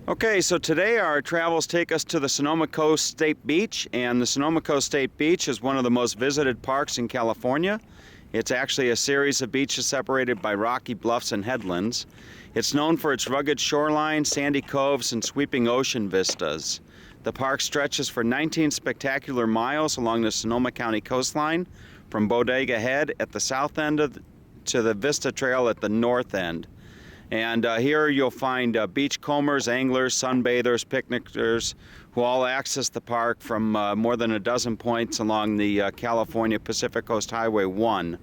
Okay, so today our travels take us to the Sonoma Coast State Beach, and the Sonoma Coast State Beach is one of the most visited parks in California. It's actually a series of beaches separated by rocky bluffs and headlands. It's known for its rugged shoreline, sandy coves, and sweeping ocean vistas. The park stretches for 19 spectacular miles along the Sonoma County coastline, from Bodega Head at the south end to the Vista Trail at the north end. And here you'll find beachcombers, anglers, sunbathers, picnickers, who all access the park from more than a dozen points along the California Pacific Coast Highway 1.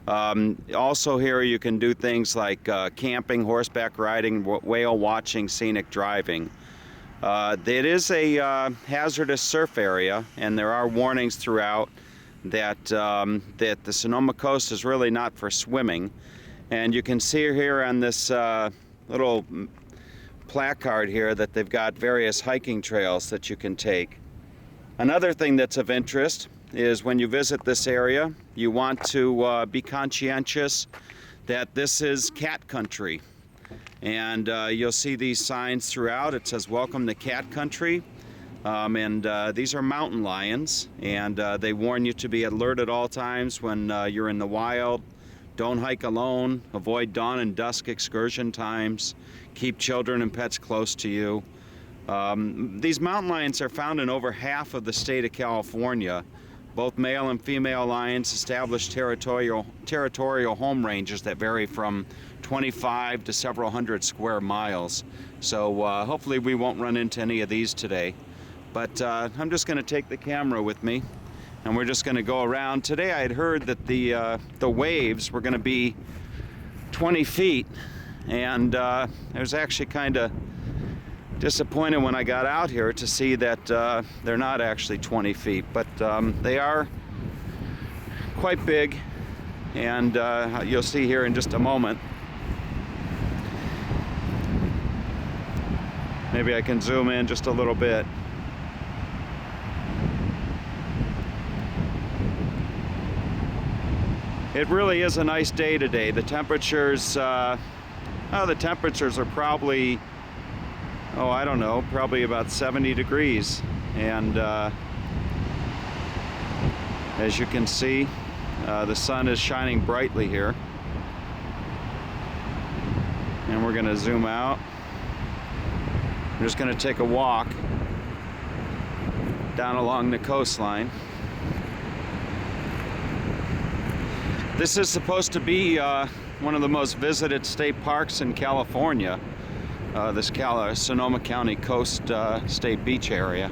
Also here you can do things like camping, horseback riding, whale watching, scenic driving. It is a hazardous surf area, and there are warnings throughout that the Sonoma Coast is really not for swimming. And you can see here on this little placard here that they've got various hiking trails that you can take. Another thing that's of interest is when you visit this area, you want to be conscientious that this is cat country. And you'll see these signs throughout. It says, "Welcome to Cat Country." These are mountain lions, and they warn you to be alert at all times when you're in the wild. Don't hike alone, avoid dawn and dusk excursion times, keep children and pets close to you. These mountain lions are found in over half of the state of California. Both male and female lions establish territorial home ranges that vary from 25 to several hundred square miles. So hopefully we won't run into any of these today. But I'm just going to take the camera with me, and we're just going to go around. Today I had heard that the waves were going to be 20 feet, and I was actually kind of disappointed when I got out here to see that they're not actually 20 feet, but they are quite big, and you'll see here in just a moment. Maybe I can zoom in just a little bit. It really is a nice day today. The temperatures are probably, I don't know, probably about 70 degrees. And as you can see, the sun is shining brightly here. And we're going to zoom out. I'm just going to take a walk down along the coastline. This is supposed to be one of the most visited state parks in California, this Sonoma County Coast State Beach area.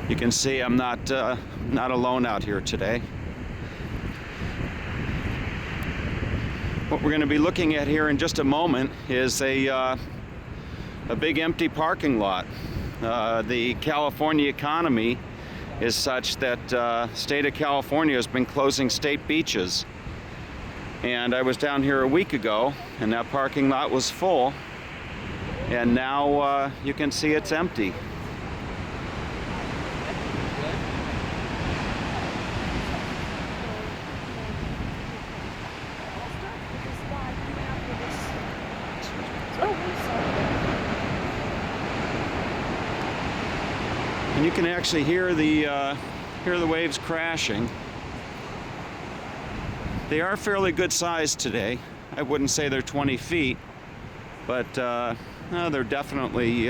You can see I'm not alone out here today. What we're going to be looking at here in just a moment is a big empty parking lot. The California economy is such that state of California has been closing state beaches. And I was down here a week ago, and that parking lot was full, and now you can see it's empty. And you can actually hear the waves crashing. They are fairly good sized today. I wouldn't say they're 20 feet, but no, they're definitely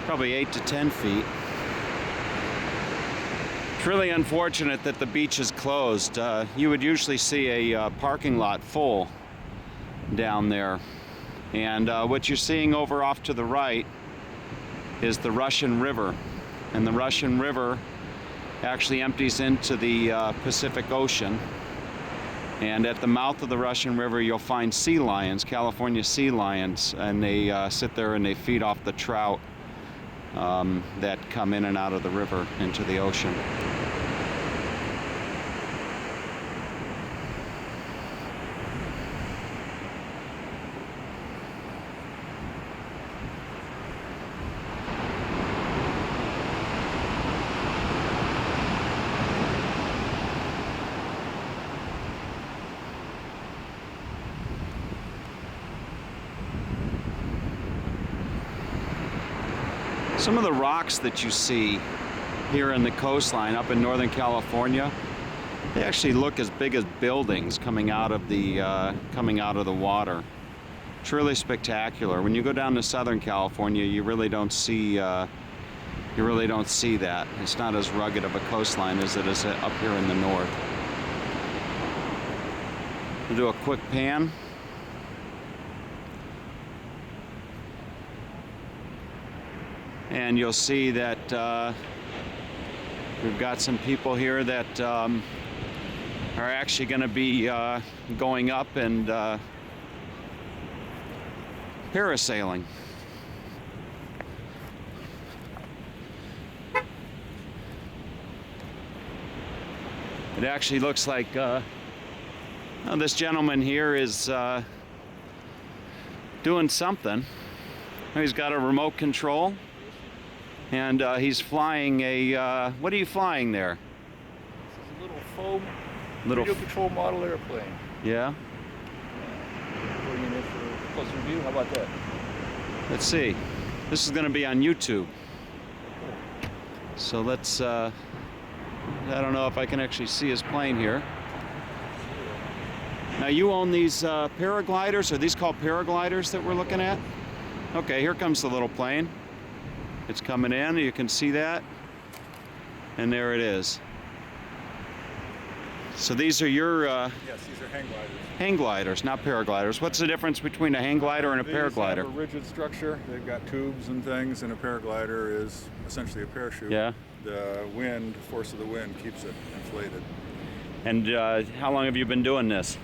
probably 8 to 10 feet. It's really unfortunate that the beach is closed. You would usually see a parking lot full down there. And what you're seeing over off to the right is the Russian River. And the Russian River actually empties into the Pacific Ocean. And at the mouth of the Russian River, you'll find sea lions, California sea lions, and they sit there and they feed off the trout that come in and out of the river into the ocean. Some of the rocks that you see here in the coastline up in Northern California, they actually look as big as buildings coming out of the water. Truly spectacular. When you go down to Southern California, you really don't see that. It's not as rugged of a coastline as it is up here in the north. We'll do a quick pan. And you'll see that we've got some people here that are actually going to be going up and parasailing. It actually looks like this gentleman here is doing something. He's got a remote control. And he's flying a, what are you flying there? This is a little foam radio control model airplane. Yeah? Going in it for a closer view. How about that? Let's see. This is going to be on YouTube. So let's, I don't know if I can actually see his plane here. Now you own these paragliders. Are these called paragliders that we're looking at? Okay, here comes the little plane. It's coming in, you can see that, and there it is. So these are your yes, these are hang gliders. Hang gliders, not paragliders. What's the difference between a hang glider and a paraglider? These have a rigid structure. They've got tubes and things, and a paraglider is essentially a parachute. Yeah. The wind, force of the wind, keeps it inflated. And how long have you been doing this?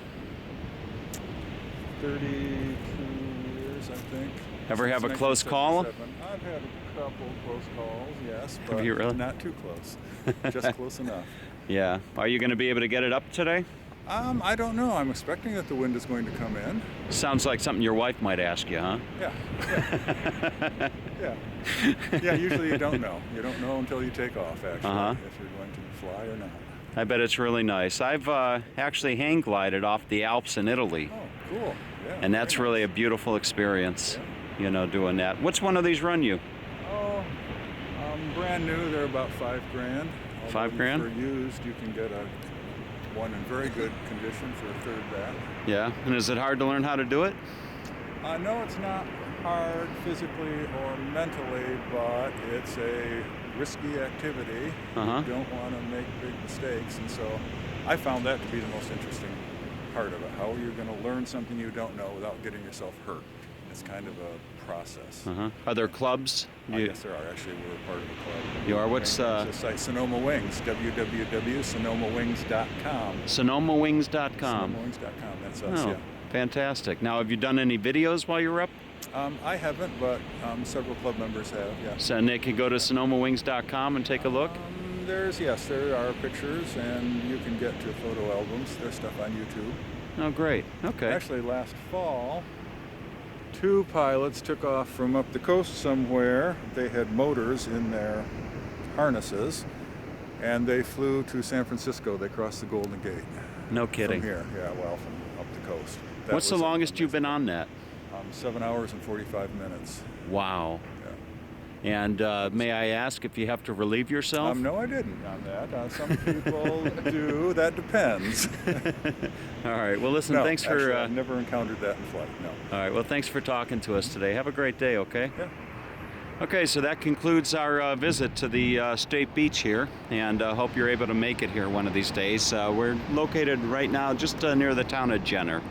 32 years, I think. Ever have a close call? I've had a couple close calls, yes, but have you really? Not too close. Just close enough. Yeah. Are you going to be able to get it up today? I don't know. I'm expecting that the wind is going to come in. Sounds like something your wife might ask you, huh? Yeah. Yeah. Yeah, usually you don't know. You don't know until you take off, actually, if you're going to fly or not. I bet it's really nice. I've actually hang glided off the Alps in Italy. Oh, cool. Yeah, and that's really a beautiful experience, you know, doing that. What's one of these run you? Oh, brand new, they're about $5 grand. $5 grand? For used, you can get one in very good condition for a third that. Yeah, and is it hard to learn how to do it? No, it's not hard physically or mentally, but it's a risky activity. You don't want to make big mistakes, and so I found that to be the most interesting part of it. How are you going to learn something you don't know without getting yourself hurt? It's kind of a process. Are there clubs? Yes, there are. Actually, we're a part of a club. You are? What's the site? Sonoma Wings. www.sonomawings.com. Sonomawings.com. Sonomawings.com. That's us. Yeah. Fantastic. Now, have you done any videos while you were up? I haven't, but several club members have. Yeah. So, and they can go to sonomawings.com and take a look. There are pictures, and you can get to photo albums. There's stuff on YouTube. Oh, great. Okay. Actually, last fall, 2 pilots took off from up the coast somewhere. They had motors in their harnesses, and they flew to San Francisco. They crossed the Golden Gate. No kidding. From here, yeah, well, from up the coast. What's the longest you've been on that? 7 hours and 45 minutes. Wow. Yeah. And may I ask if you have to relieve yourself? No, I didn't on that. Some people do. That depends. All right. Well, listen, thanks for... Actually, I've never encountered that in flight, no. All right. Well, thanks for talking to us today. Have a great day, okay? Yeah. Okay, so that concludes our visit to the State Beach here, and hope you're able to make it here one of these days. We're located right now just near the town of Jenner.